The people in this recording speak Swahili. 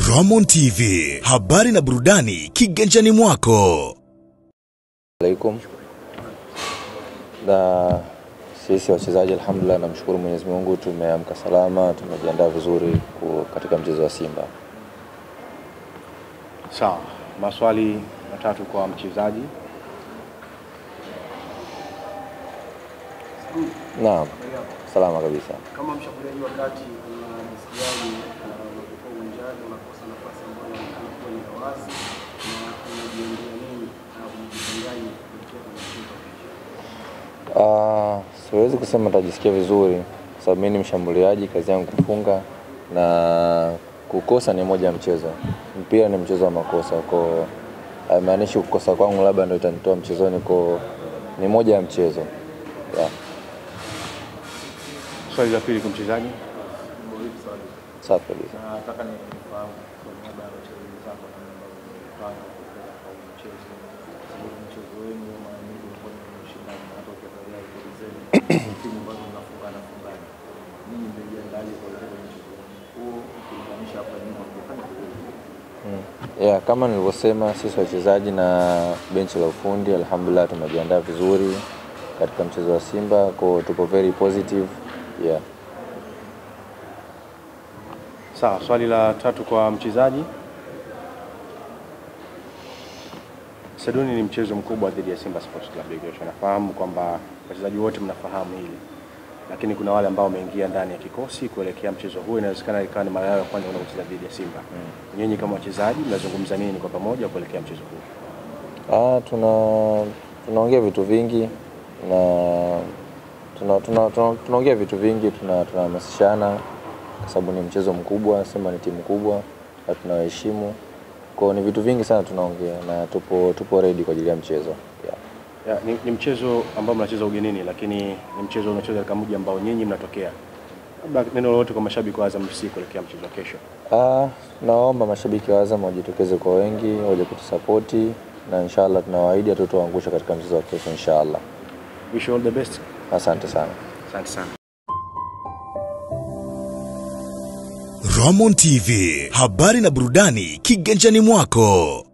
Ramon TV, habari na burudani kiganjani mwako. Alaikum. Na sisi wachezaji alhamdulillah, namshukuru Mwenyezi Mungu, tumeamka salama, tumejiandaa vizuri katika mchezo wa Simba. Sawa, maswali matatu kwa mchezaji. Naam. Salama kabisa. Kama mshambuliaji wakati unajisikiaje unapokuwa uwanjani unakosa nafasi ambayo inakuwa ni wazi na unajiongea nini na unajiangaje kuelekea kwenye mchezo? Siwezi kusema nitajisikia vizuri sababu mimi ni mshambuliaji, kazi yangu kufunga, na kukosa ni moja ya mchezo. Mpira ni mchezo wa makosa, kwa haimaanishi kukosa kwangu labda ndio itanitoa mchezoni, kwa ni moja ya mchezo. Yeah. Swali la pili kwa mchezaji. Safi kabisa. Nataka nifahamu kwa niaba ya wachezaji wako ambao wamepanga kupeleka kwa mchezo. Sababu mchezo wenu mara nyingi unakuwa ni ushindani na hata ukiangalia ukielezeni timu ambazo mnafungana. Ninyi mmejiandaje kwa mchezo huo ukilinganisha hapa nyuma mlifanya Yeah, kama nilivyosema, sisi wachezaji na benchi la ufundi alhamdulillah tumejiandaa vizuri katika mchezo wa Simba, kwa tuko very positive. Yeah. Sawa, swali la tatu kwa mchezaji. Saduni ni mchezo mkubwa dhidi ya Simba Sports Club. Nafahamu kwamba wachezaji wote mnafahamu hili, lakini kuna wale ambao wameingia ndani ya kikosi kuelekea mchezo huu, inawezekana ikawa ni mara yao ya kwanza kucheza dhidi ya Simba. Nyinyi kama wachezaji mnazungumza nini kwa pamoja kuelekea mchezo huu? Tunaongea vitu vingi na tunaongea vitu vingi, tunahamasishana kwa sababu ni mchezo mkubwa, Simba ni timu kubwa na tunawaheshimu. Kwa ni vitu vingi sana tunaongea na tupo ready kwa ajili ya mchezo. Yeah, ni mchezo ambao mnacheza ugenini, lakini ni mchezo unacheza katika mji ambao nyinyi mnatokea. Labda neno lolote kwa mashabiki wa Azam FC kuelekea mchezo wa kesho? Naomba mashabiki wa Azam wajitokeze kwa wengi, waje kutusapoti, na inshallah tunawaahidi hatutoangusha katika mchezo wa kesho inshallah. Wish you all the best. Asante sana. Asante sana. Ramon TV, habari na burudani kiganjani mwako.